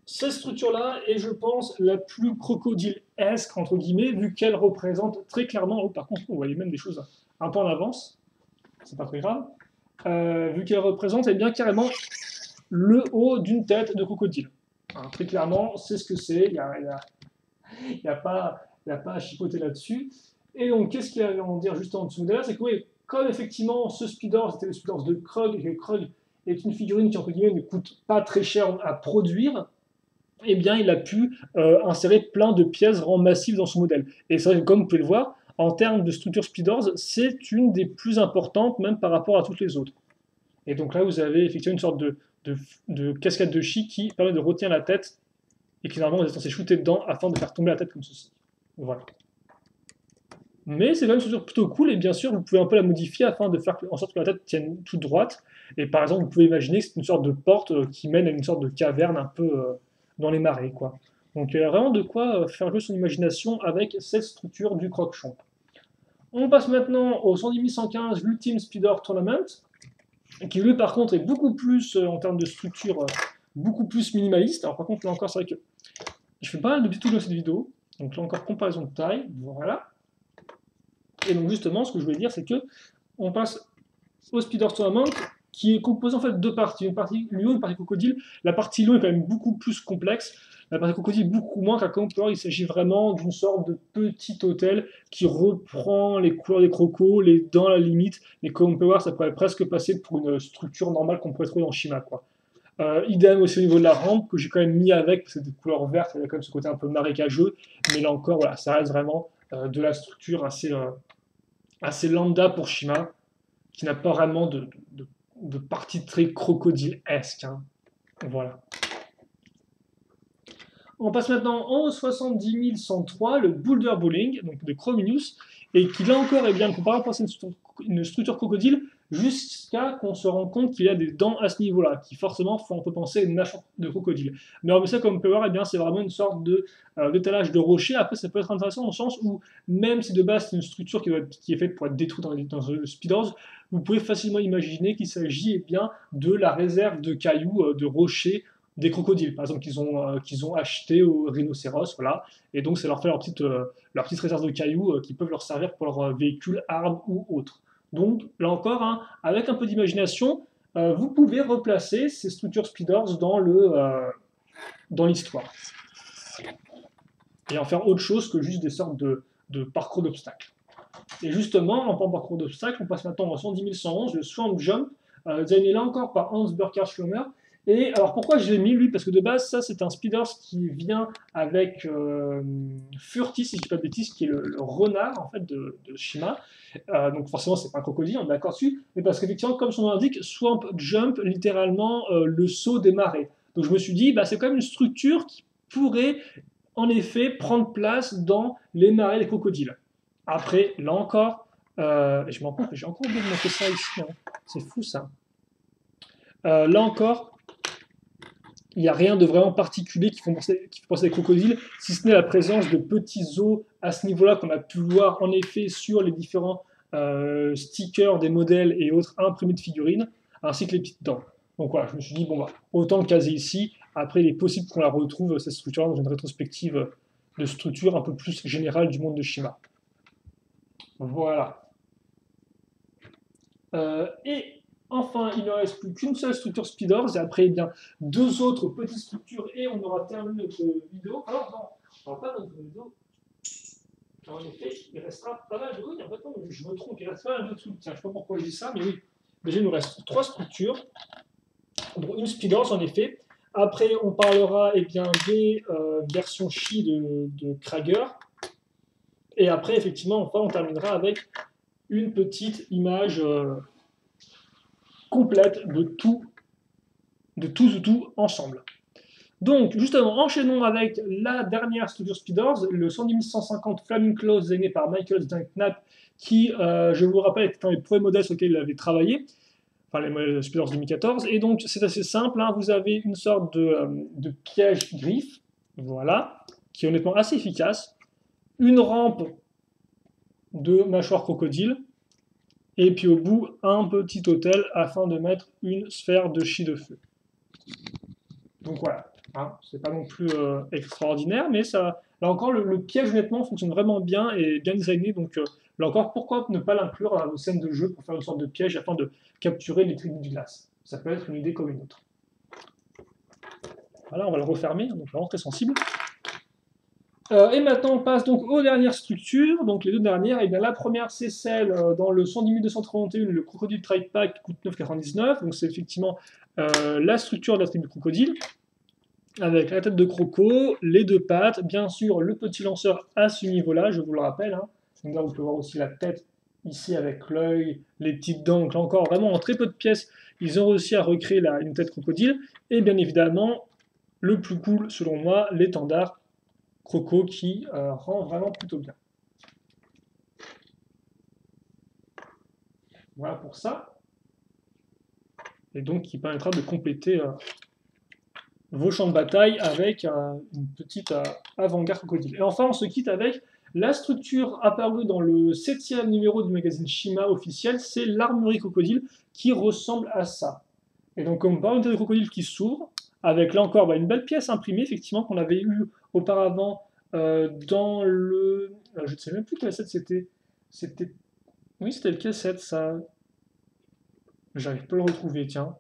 S1: cette structure-là est, je pense, la plus crocodile-esque, entre guillemets, vu qu'elle représente très clairement, par contre, vous voyez même des choses un peu en avance, c'est pas très grave, vu qu'elle représente carrément le haut d'une tête de crocodile. Hein, très clairement, c'est ce que c'est, il n'y a pas à chipoter là-dessus. Et donc, qu'est-ce qu'il y a à en dire juste en dessous de là, c'est que oui, comme effectivement ce Speedor, c'était le Speedor de Krog, et que Krog est une figurine qui, entre guillemets, ne coûte pas très cher à produire, il a pu insérer plein de pièces vraiment massives dans son modèle. Et c'est vrai que, comme vous pouvez le voir, en termes de structure Speedors, c'est une des plus importantes, même par rapport à toutes les autres. Et donc là, vous avez effectivement une sorte de cascade de chi qui permet de retenir la tête et qui normalement vous êtes censé shooter dedans afin de faire tomber la tête comme ceci. Voilà. Mais c'est quand même une structure plutôt cool et bien sûr vous pouvez un peu la modifier afin de faire en sorte que la tête tienne toute droite. Et par exemple vous pouvez imaginer que c'est une sorte de porte qui mène à une sorte de caverne un peu dans les marais quoi. Donc il y a vraiment de quoi faire jouer son imagination avec cette structure du croc-chomp. On passe maintenant au 110 l'Ultimate Speeder Tournament, qui lui par contre est beaucoup plus en termes de structure beaucoup plus minimaliste. Alors par contre là encore c'est vrai que je fais pas mal de petits trucs dans cette vidéo, donc là encore comparaison de taille, voilà. Et donc justement ce que je voulais dire c'est que on passe au Speeder Tournament qui est composé en fait de deux parties, une partie lion, une partie crocodile. La partie lion est quand même beaucoup plus complexe, la partie crocodile beaucoup moins, car comme on peut voir il s'agit vraiment d'une sorte de petit hôtel qui reprend les couleurs des crocos, les dents à la limite, et comme on peut voir ça pourrait presque passer pour une structure normale qu'on pourrait trouver dans Shima quoi. Idem aussi au niveau de la rampe que j'ai quand même mis avec, parce que c'est des couleurs vertes, il y a quand même ce côté un peu marécageux, mais là encore, voilà, ça reste vraiment de la structure assez lambda pour Shima, qui n'a pas vraiment de partie très crocodile-esque. Hein. Voilà. On passe maintenant au 70103, le Boulder Bowling, donc de Chrominus, et qui là encore, eh bien, on peut pas penser une structure crocodile jusqu'à qu'on se rende compte qu'il y a des dents à ce niveau-là, qui forcément font un peu penser à une mâchoire de crocodile. Mais on ça, comme on peut voir, eh bien, c'est vraiment une sorte d'étalage de rocher. Après, ça peut être intéressant dans le sens où, même si de base c'est une structure qui est faite pour être détruite dans le Speeders, vous pouvez facilement imaginer qu'il s'agit eh bien, de la réserve de cailloux, de rochers, des crocodiles, par exemple, qu'ils ont acheté aux rhinocéros, voilà, et donc ça leur fait leur petite réserve de cailloux qui peuvent leur servir pour leur véhicule, armes ou autres. Donc, là encore, hein, avec un peu d'imagination, vous pouvez replacer ces structures speeders dans l'histoire. Et en faire autre chose que juste des sortes de parcours d'obstacles. Et justement, en parcours d'obstacles, on passe maintenant en 110 111, le Swamp Jump, designé là encore par Hans Burkhard-Schlomer. Et alors pourquoi je l'ai mis lui? Parce que de base, ça c'est un speeders qui vient avec Furty, si je ne dis pas de bêtises, qui est le renard en fait de Shima. Donc forcément, c'est pas un crocodile, on est d'accord dessus. Mais parce qu'effectivement, comme son nom l'indique, Swamp Jump, littéralement le saut des marais. Donc je me suis dit, bah, c'est quand même une structure qui pourrait en effet prendre place dans les marais des crocodiles. Après, là encore, je me rends compte que j'ai encore oublié de mettre ça ici. Hein. C'est fou ça. Là encore, il n'y a rien de vraiment particulier qui fait penser à des crocodiles, si ce n'est la présence de petits os à ce niveau-là qu'on a pu voir en effet sur les différents stickers des modèles et autres imprimés de figurines, ainsi que les petites dents. Donc voilà, je me suis dit, bon, bah, autant le caser ici. Après, il est possible qu'on la retrouve, cette structure-là, dans une rétrospective de structure un peu plus générale du monde de Shima. Voilà. Et enfin, il ne reste plus qu'une seule structure Speeders, et après, eh bien, deux autres petites structures, et on aura terminé notre vidéo. Alors, non, on ne va pas notre vidéo. En effet, il restera pas mal de... Oui, en fait, non, je me trompe, il reste pas mal de trucs. Tiens, je ne sais pas pourquoi je dis ça, mais oui. Déjà, il nous reste trois structures, dont une Speeders, en effet. Après, on parlera eh bien, des versions Chi de Krager. Et après, effectivement, enfin, on terminera avec une petite image complète de tout ensemble. Donc, justement, enchaînons avec la dernière structure Speeders, le 110 Flaming Claws designé par Michael Knapp, qui, je vous le rappelle, était un des premiers modèles sur lesquels il avait travaillé, enfin les modèles Speeders 2014. Et donc, c'est assez simple, hein, vous avez une sorte de piège griffe, voilà, qui est honnêtement assez efficace, une rampe de mâchoire crocodile, et puis au bout, un petit hôtel afin de mettre une sphère de chi de feu. Donc voilà, hein, c'est pas non plus extraordinaire, mais ça, là encore, le piège honnêtement fonctionne vraiment bien et bien designé, donc là encore, pourquoi ne pas l'inclure dans la scène de jeu pour faire une sorte de piège afin de capturer les tribus de glace? Ça peut être une idée comme une autre. Voilà, on va le refermer, donc vraiment très sensible. Et maintenant, on passe donc aux dernières structures. Donc les deux dernières, et bien la première, c'est celle dans le 110 231, le Crocodile Trade Pack qui coûte 9,99. Donc c'est effectivement la structure de la tribu crocodile, avec la tête de croco, les deux pattes, bien sûr le petit lanceur à ce niveau-là, je vous le rappelle. Hein. Donc là, vous pouvez voir aussi la tête ici avec l'œil, les petites dents. Donc là encore, vraiment en très peu de pièces, ils ont réussi à recréer une tête crocodile. Et bien évidemment, le plus cool selon moi, l'étendard Croco qui rend vraiment plutôt bien. Voilà pour ça. Et donc qui permettra de compléter vos champs de bataille avec une petite avant-garde crocodile. Et enfin, on se quitte avec la structure apparue dans le 7e numéro du magazine Shima officiel, c'est l'armurerie crocodile qui ressemble à ça. Et donc, comme par une tête de crocodile qui s'ouvre, avec là encore une belle pièce imprimée, effectivement, qu'on avait eu auparavant dans le... je ne sais même plus quel set c'était. Oui, c'était le quel set, ça? J'arrive pas à le retrouver, tiens.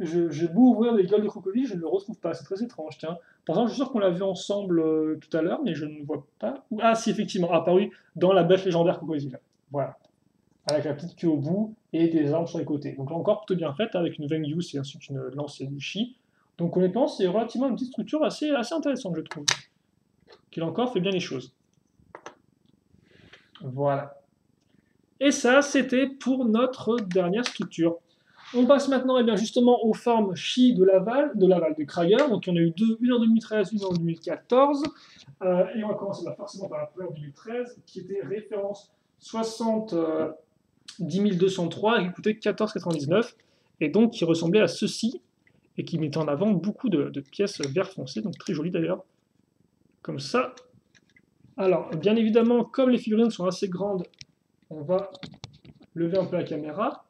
S1: J'ai beau ouvrir les gueules de crocodile, je ne le retrouve pas, c'est très étrange, tiens. Pourtant, je suis sûr qu'on l'a vu ensemble tout à l'heure, mais je ne vois pas. Ah, si, effectivement, apparu dans la bête légendaire crocodile. Voilà. Avec la petite queue au bout et des armes sur les côtés. Donc là encore, plutôt bien faite, avec une Vengyus et ainsi qu'une lance et du chi. Donc honnêtement, c'est relativement une petite structure assez intéressante, je trouve. Qui encore fait bien les choses. Voilà. Et ça, c'était pour notre dernière structure. On passe maintenant eh bien, justement aux formes Chi de Krager. Donc il y en a eu deux, une en 2013, une en 2014. Et on va commencer forcément par la première 2013, qui était référence 70 203 et qui coûtait 14,99. Et donc qui ressemblait à ceci, et qui mettait en avant beaucoup de pièces vert foncé, donc très jolies d'ailleurs. Comme ça. Alors, bien évidemment, comme les figurines sont assez grandes, on va lever un peu la caméra.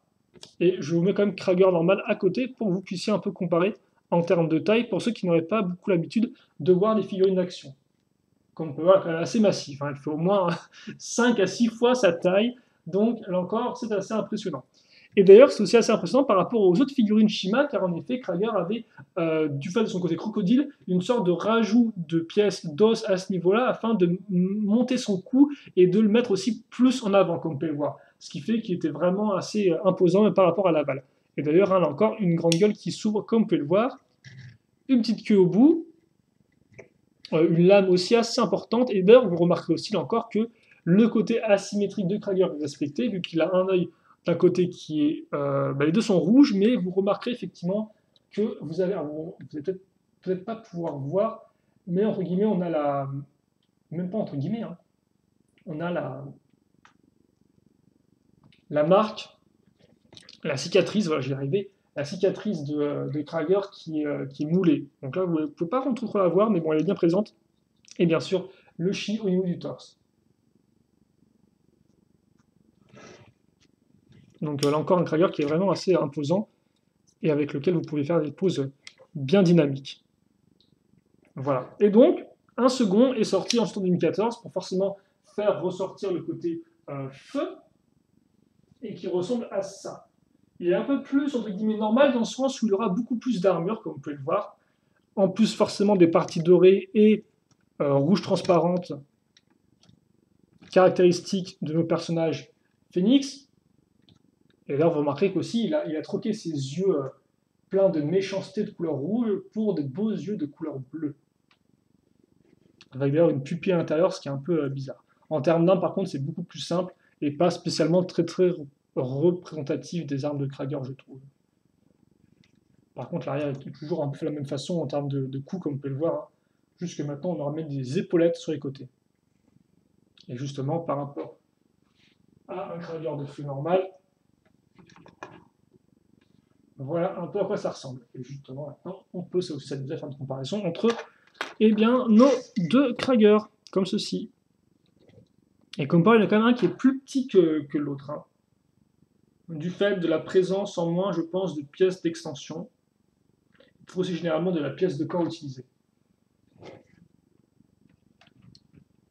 S1: Et je vous mets quand même Krager normal à côté pour que vous puissiez un peu comparer en termes de taille pour ceux qui n'auraient pas beaucoup l'habitude de voir des figurines d'action. Comme on peut voir, elle est assez massif. Hein. Elle fait au moins 5 à 6 fois sa taille. Donc là encore, c'est assez impressionnant. Et d'ailleurs, c'est aussi assez impressionnant par rapport aux autres figurines Shima, car en effet, Krager avait, du fait de son côté crocodile, une sorte de rajout de pièces d'os à ce niveau-là, afin de monter son cou et de le mettre aussi plus en avant, comme vous pouvez le voir. Ce qui fait qu'il était vraiment assez imposant par rapport à l'aval. Et d'ailleurs, hein, là encore, une grande gueule qui s'ouvre, comme vous pouvez le voir, une petite queue au bout, une lame aussi assez importante. Et d'ailleurs, vous remarquerez aussi là encore que le côté asymétrique de Krager est respecté, vu qu'il a un œil d'un côté qui est... les deux sont rouges, mais vous remarquerez effectivement que vous avez... vous n'allez peut-être pas pouvoir voir, mais entre guillemets, on a la... Même pas entre guillemets, hein, on a la marque, la cicatrice, voilà, j'y arrivé, la cicatrice de Krager qui est moulée. Donc là, vous ne pouvez pas trop la voir, mais bon, elle est bien présente. Et bien sûr, le chi au niveau du torse. Donc là encore, un Krager qui est vraiment assez imposant et avec lequel vous pouvez faire des poses bien dynamiques. Voilà. Et donc, un second est sorti en 2014 pour forcément faire ressortir le côté feu et qui ressemble à ça. Il est un peu plus, entre guillemets, normal dans le sens où il y aura beaucoup plus d'armure, comme vous pouvez le voir. En plus, forcément, des parties dorées et rouges transparentes caractéristiques de nos personnages Phoenix. Et là, vous remarquerez qu'aussi, il a troqué ses yeux pleins de méchanceté de couleur rouge pour des beaux yeux de couleur bleue. Avec d'ailleurs une pupille à l'intérieur, ce qui est un peu bizarre. En termes d'armes, par contre, c'est beaucoup plus simple et pas spécialement très représentatif des armes de Krager, je trouve. Par contre, l'arrière est toujours un peu de la même façon en termes de coups, comme vous pouvez le voir. Hein. Juste que maintenant, on aura mis des épaulettes sur les côtés. Et justement, par rapport à un Krager de feu normal, voilà un peu à quoi ça ressemble. Et justement, maintenant, on peut, ça nous a fait une comparaison entre nos deux Krager, comme ceci. Et comme par il y en a quand même un qui est plus petit que l'autre. Hein. Du fait de la présence en moins, je pense, de pièces d'extension. Pour aussi généralement de la pièce de corps utilisée.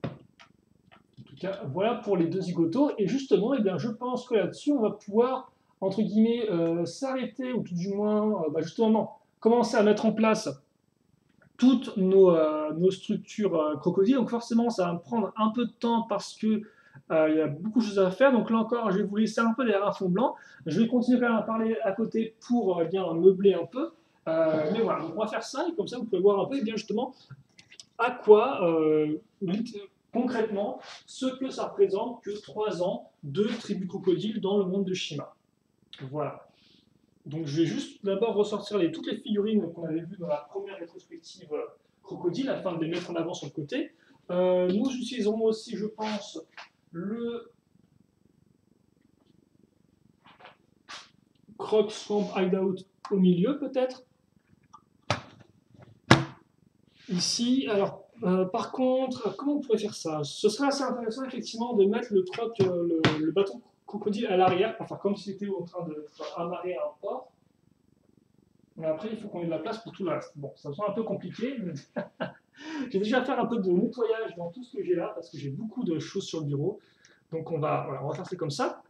S1: En tout cas, voilà pour les deux zigotos. Et justement, eh bien, je pense que là-dessus, on va pouvoir, entre guillemets, s'arrêter, ou tout du moins, justement, commencer à mettre en place toutes nos structures crocodiles. Donc forcément, ça va me prendre un peu de temps parce que il y a beaucoup de choses à faire. Donc là encore, je vais vous laisser un peu derrière un fond blanc. Je vais continuer quand même à parler à côté pour bien meubler un peu. Mais voilà, donc on va faire ça et comme ça vous pouvez voir un peu et bien justement à quoi concrètement ce que ça représente que 3 ans de tribu crocodile dans le monde de Shima. Voilà. Donc je vais juste d'abord ressortir toutes les figurines qu'on avait vues dans la première rétrospective crocodile afin de les mettre en avant sur le côté. Nous utiliserons aussi, je pense, le Croc Swamp Hideout au milieu peut-être. Ici, alors par contre, comment on pourrait faire ça? Ce serait assez intéressant effectivement de mettre le croc, le bâton crocodile à l'arrière, enfin comme si c'était en train de amarrer à un port. Mais après, il faut qu'on ait de la place pour tout le reste. Bon, ça me semble un peu compliqué, mais j'ai déjà à faire un peu de nettoyage dans tout ce que j'ai là, parce que j'ai beaucoup de choses sur le bureau. Donc on va faire ça comme ça.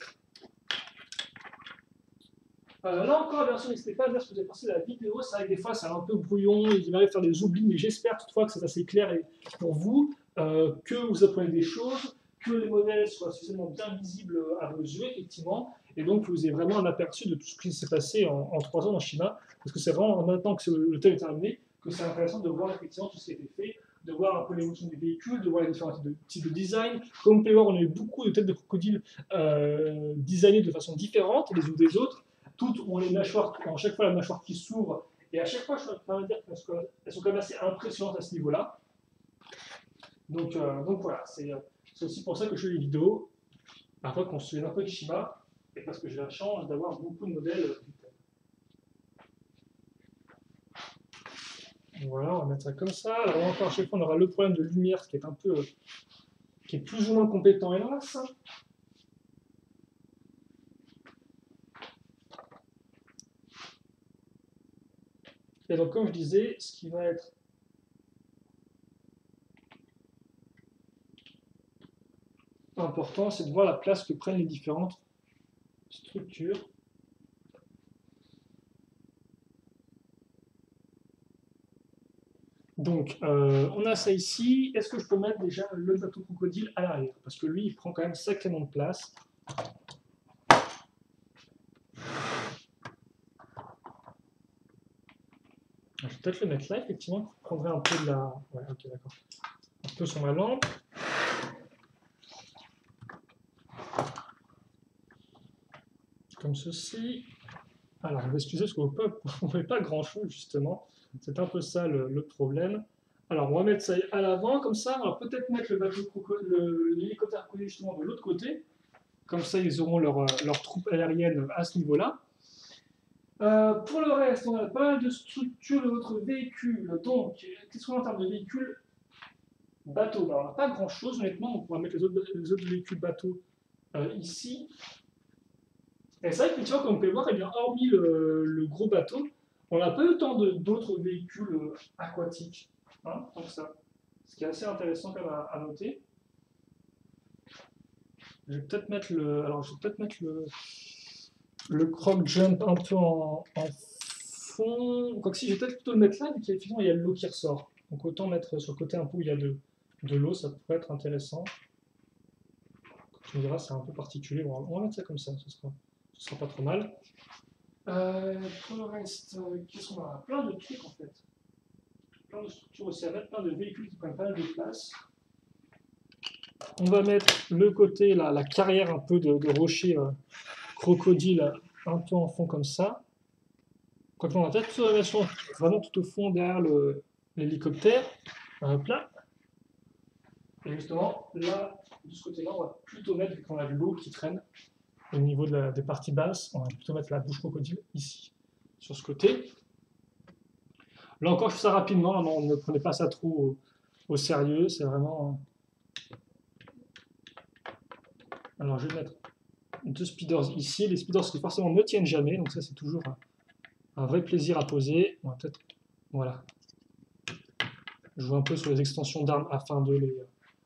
S1: Là encore, bien sûr, n'hésitez pas à dire ce que vous avez pensé de la vidéo. C'est vrai que des fois, c'est un peu brouillon, il m'arrive de faire des oublis, mais j'espère toutefois que c'est assez clair pour vous, que vous apprenez des choses, que les modèles soient suffisamment bien visibles à vos yeux, effectivement, et donc que vous ayez vraiment un aperçu de tout ce qui s'est passé en 3 ans dans Shima, parce que c'est vraiment maintenant que le thème est terminé, que c'est intéressant de voir effectivement tout ce qui a été fait, de voir un peu l'évolution des véhicules, de voir les différents types de design. Comme vous pouvez voir, on a eu beaucoup de têtes de crocodiles designées de façon différente les unes des autres, toutes ont les mâchoires, à chaque fois la mâchoire qui s'ouvre, et à chaque fois, je suis en train de dire qu'elles sont quand même assez impressionnantes à ce niveau-là. Donc voilà, c'est aussi pour ça que je fais les vidéos, parfois qu'on se souvient un peu de Shima, et parce que j'ai la chance d'avoir beaucoup de modèles du thème. Voilà, on va mettre ça comme ça. Alors encore, à chaque fois, on aura le problème de lumière qui est un peu, qui est plus ou moins compétent, hélas. Et donc, comme je disais, ce qui va être important, c'est de voir la place que prennent les différentes structures. Donc, on a ça ici. Est-ce que je peux mettre déjà le bateau crocodile à l'arrière? Parce que lui, il prend quand même sacrément de place. Je vais peut-être le mettre là, effectivement. Je prendrai un peu de la... Ouais, ok, d'accord. Un peu sur ma lampe. Comme ceci. Alors, on va excuser parce qu'on ne voit pas grand-chose, justement. C'est un peu ça le problème. Alors, on va mettre ça à l'avant, comme ça. On va peut-être mettre l'hélicoptère crocodile, justement, de l'autre côté. Comme ça, ils auront leur troupe aérienne à ce niveau-là. Pour le reste, on a pas mal de structures de votre véhicule. Donc, qu'est-ce qu'on a en termes de véhicules bateau? Alors, on n'a pas grand-chose, honnêtement. On pourra mettre les autres véhicules bateaux ici. Et c'est vrai qu'effectivement, comme on peut le voir, eh bien, hormis le gros bateau, on n'a pas eu tant d'autres véhicules aquatiques. Hein, comme ça. Ce qui est assez intéressant quand même à noter. Je vais peut-être mettre le croc jump un peu en fond. Quoique si, je vais peut-être plutôt le mettre là, vu qu'effectivement il y a de l'eau qui ressort. Donc autant mettre sur le côté un peu où il y a de l'eau, ça pourrait être intéressant. Tu me diras, c'est un peu particulier. Bon, on va mettre ça comme ça, ce sera pas trop mal. Pour le reste, qu'est-ce qu'on a? Plein de trucs en fait. Plein de structures aussi à mettre, plein de véhicules qui prennent pas mal de place. On va mettre le côté, la carrière un peu de rocher crocodile un peu en fond comme ça. Quoique on va peut-être la version vraiment tout au fond derrière l'hélicoptère. Hop là. Et justement, là, de ce côté-là, on va plutôt mettre, vu qu'on a de l'eau qui traîne au niveau des parties basses, on va plutôt mettre la bouche crocodile ici, sur ce côté. Là encore, je fais ça rapidement, non, ne prenez pas ça trop au sérieux, c'est vraiment... Alors je vais mettre 2 speeders ici, les speeders qui forcément ne tiennent jamais, donc ça c'est toujours un vrai plaisir à poser. On va peut-être, voilà, jouer un peu sur les extensions d'armes afin de les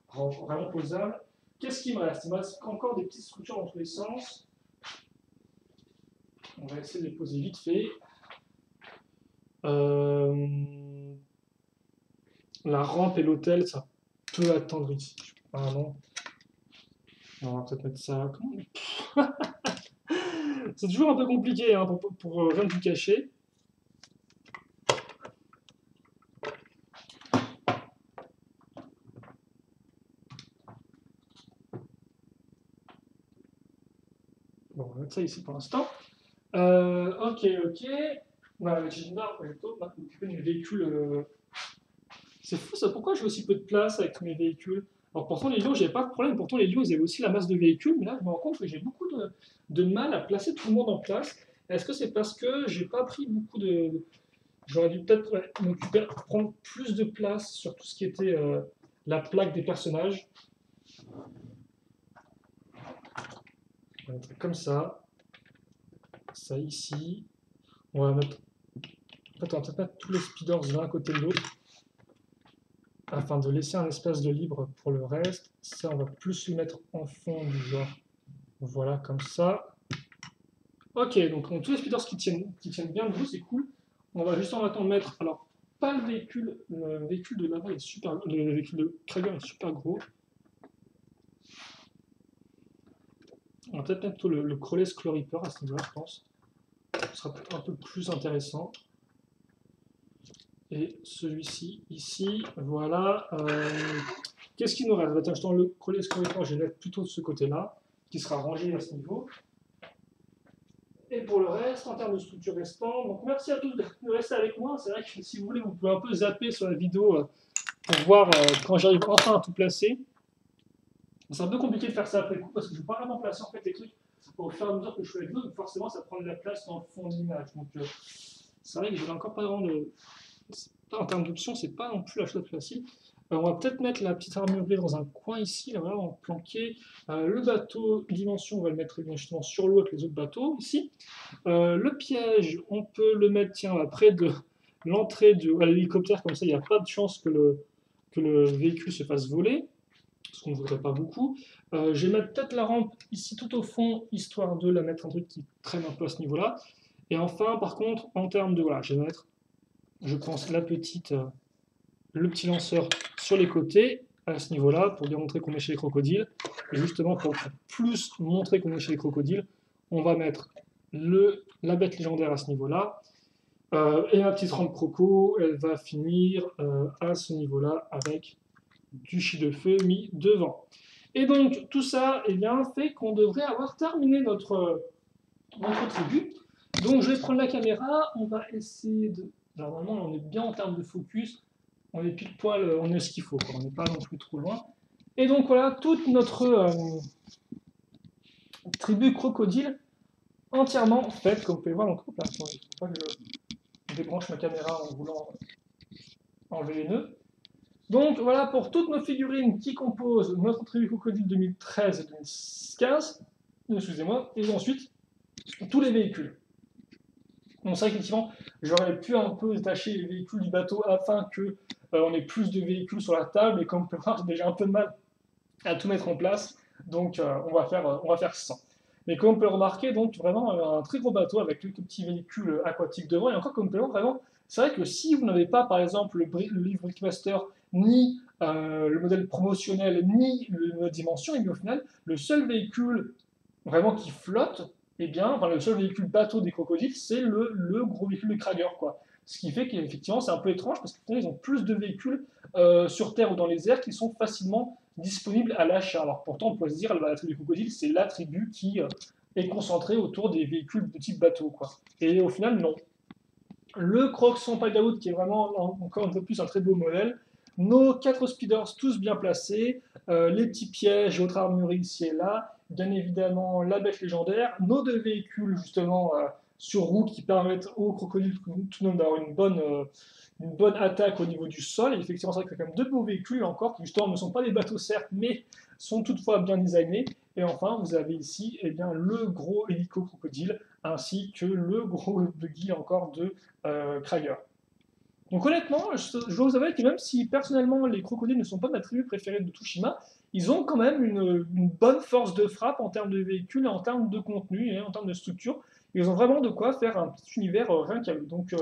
S1: rendre vraiment posables. Qu'est-ce qui me reste? Il me reste encore des petites structures dans tous les sens. On va essayer de les poser vite fait. La rampe et l'hôtel, ça peut attendre ici. Non, on va peut-être mettre ça. C'est toujours un peu compliqué hein, pour rien vous cacher. Bon, on va mettre ça ici pour l'instant. Ok. Voilà, j'ai plutôt m'occuper de mes véhicules. C'est fou ça, pourquoi j'ai aussi peu de place avec mes véhicules? Alors pourtant les lions, j'avais pas de problème, pourtant les lions ils avaient aussi la masse de véhicules, mais là je me rends compte que j'ai beaucoup de mal à placer tout le monde en place. Est-ce que c'est parce que j'ai pas pris beaucoup de... J'aurais dû peut-être m'occuper, prendre plus de place sur tout ce qui était la plaque des personnages. On va mettre comme ça ici. On va mettre... En fait, on va peut-être mettre tous les speeders l'un à côté de l'autre, afin de laisser un espace de libre pour le reste. Ça, on va plus le mettre en fond du genre. Voilà, comme ça. Ok, donc tous les speeders qui tiennent bien debout, c'est cool. On va juste en attendre mettre, alors, pas le véhicule de l'avant est super, le véhicule de Krager est super gros. On va peut-être mettre le Crawley Skull Reaper à ce niveau-là, je pense. Ce sera peut-être un peu plus intéressant. Et celui-ci, ici, voilà. Qu'est-ce qu'il nous reste? Attends, le Crawley Skull Reaper, je vais le mettre plutôt de ce côté-là, qui sera rangé à ce niveau. Et pour le reste, en termes de structure restante, donc merci à tous de rester avec moi. C'est vrai que si vous voulez, vous pouvez un peu zapper sur la vidéo pour voir quand j'arrive enfin à tout placer. C'est un peu compliqué de faire ça après coup parce que je ne peux pas vraiment placer en fait les trucs au fur et à mesure que je fais la vidéo, donc forcément ça prend de la place dans le fond de l'image. Donc c'est vrai que je n'ai encore pas vraiment de. En termes d'options, c'est pas non plus la chose facile. On va peut-être mettre la petite armurerie dans un coin ici, là, voilà, en planqué. Le bateau, dimension, on va le mettre justement sur l'eau avec les autres bateaux ici. Le piège, on peut le mettre tiens, près de l'entrée de l'hélicoptère, comme ça il n'y a pas de chance que le véhicule se fasse voler, ce qu'on ne voudrait pas beaucoup. Je vais mettre peut-être la rampe ici tout au fond, histoire de la mettre un truc qui traîne un peu à ce niveau-là. Et enfin, par contre, en termes de. Voilà, je vais mettre, je pense, le petit lanceur sur les côtés, à ce niveau-là, pour bien montrer qu'on est chez les crocodiles. Et justement, pour plus montrer qu'on est chez les crocodiles, on va mettre la bête légendaire à ce niveau-là. Et ma petite rampe croco, elle va finir à ce niveau-là avec du chi de feu mis devant. Et donc, tout ça eh bien, fait qu'on devrait avoir terminé notre tribu. Donc, je vais prendre la caméra, on va essayer de. Normalement, on est bien en termes de focus, on est pile poil, on est ce qu'il faut, quoi. On n'est pas non plus trop loin. Et donc, voilà, toute notre tribu crocodile entièrement faite, comme vous pouvez voir. Donc, il ne faut pas que je débranche ma caméra en voulant enlever les nœuds. Donc voilà pour toutes nos figurines qui composent notre tribu crocodile 2013 et 2015, excusez-moi, et ensuite tous les véhicules. Donc ça effectivement, j'aurais pu un peu détacher les véhicules du bateau afin que on ait plus de véhicules sur la table, et comme vous pouvez voir, j'ai déjà un peu de mal à tout mettre en place, donc on va faire 100. Mais comme on peut le remarquer, donc vraiment un très gros bateau avec quelques petits véhicules aquatiques devant, et encore comme on peut le voir, vraiment, c'est vrai que si vous n'avez pas par exemple le livre Brickmaster, ni le modèle promotionnel, ni le mode dimension, et bien au final, le seul véhicule vraiment qui flotte, eh bien, enfin, le seul véhicule bateau des crocodiles, c'est le gros véhicule de Krager, quoi. Ce qui fait qu'effectivement, c'est un peu étrange parce qu'ils ont plus de véhicules sur Terre ou dans les airs qui sont facilement disponibles à l'achat. Alors pourtant, on pourrait se dire, la tribu crocodile, c'est la tribu qui est concentrée autour des véhicules de type bateau, quoi. Et au final, non. Le Croxon Pagaout, qui est vraiment encore un peu plus un très beau modèle. Nos 4 speeders, tous bien placés. Les petits pièges, autres armureries ici et là. Bien évidemment, la bête légendaire. Nos 2 véhicules, justement, sur roue qui permettent aux crocodiles tout de même d'avoir une bonne attaque au niveau du sol. Et effectivement, c'est vrai qu'il y a quand même 2 beaux véhicules encore, qui justement ne sont pas des bateaux certes, mais sont toutefois bien designés. Et enfin, vous avez ici eh bien, le gros hélico crocodile, ainsi que le gros buggy encore de Krager. Donc honnêtement, je dois vous avouer que même si personnellement les crocodiles ne sont pas ma tribu préférée de Tsushima, ils ont quand même une bonne force de frappe en termes de véhicules, en termes de contenu et en termes de structure. Ils ont vraiment de quoi faire un petit univers rien qu'à eux. Donc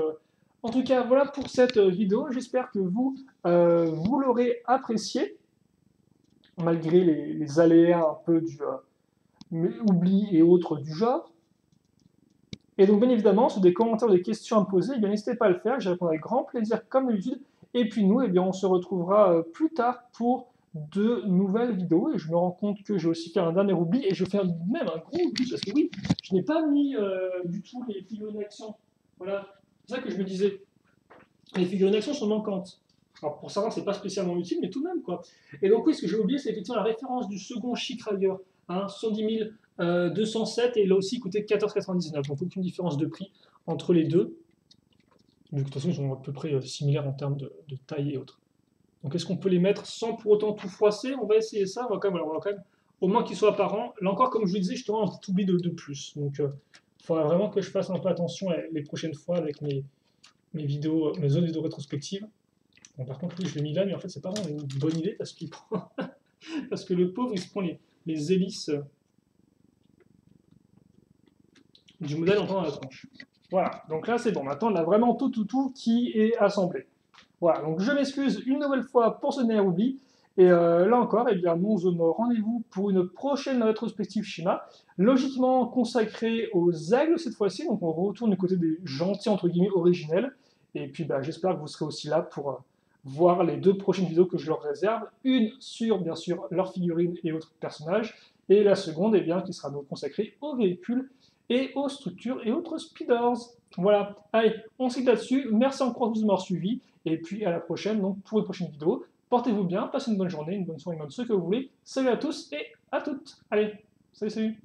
S1: en tout cas, voilà pour cette vidéo. J'espère que vous l'aurez apprécié, malgré les aléas un peu du oubli et autres du genre. Et donc, bien évidemment, sur des commentaires ou des questions à me poser, eh bien, n'hésitez pas à le faire, j'y répondrai avec grand plaisir comme d'habitude. Et puis nous, eh bien, on se retrouvera plus tard pour de nouvelles vidéos. Et je me rends compte que j'ai aussi fait un dernier oubli, et je fais même un gros oubli, parce que oui, je n'ai pas mis du tout les figurines d'action. Voilà, c'est ça que je me disais. Les figurines d'action sont manquantes. Alors pour savoir, c'est pas spécialement utile, mais tout de même, quoi. Et donc oui, ce que j'ai oublié, c'est effectivement la référence du second Chikrager, hein, 110 207, et là aussi il coûtait 14,99, donc aucune différence de prix entre les deux. De toute façon, ils sont à peu près similaires en termes de taille et autres. Donc est-ce qu'on peut les mettre sans pour autant tout froisser? On va essayer ça, on va quand même au moins qu'ils soient apparents. Là encore, comme je vous disais, justement, un petit oubli de plus. Donc il faudra vraiment que je fasse un peu attention les prochaines fois avec mes vidéos, mes autres vidéos rétrospectives. Bon, par contre, oui, je l'ai mis là, mais en fait, c'est pas vraiment une bonne idée parce qu'il prend... parce que le pauvre, il se prend les hélices du modèle en dans la tranche. Voilà, donc là, c'est bon. Maintenant, on a vraiment tout qui est assemblé. Voilà, donc je m'excuse une nouvelle fois pour ce dernier oubli. Et là encore, eh bien, nous on se donne rendez-vous pour une prochaine rétrospective Shima, logiquement consacrée aux aigles cette fois-ci. Donc on retourne du côté des gentils, entre guillemets, originels. Et puis bah, j'espère que vous serez aussi là pour voir les 2 prochaines vidéos que je leur réserve. Une sur, bien sûr, leurs figurines et autres personnages. Et la seconde, eh bien, qui sera donc consacrée aux véhicules et aux structures et autres speeders. Voilà, allez, on se quitte là-dessus. Merci encore de nous avoir suivis, et puis à la prochaine donc, pour une prochaine vidéo. Portez-vous bien, passez une bonne journée, une bonne soirée, ce que vous voulez. Salut à tous et à toutes. Allez, salut, salut.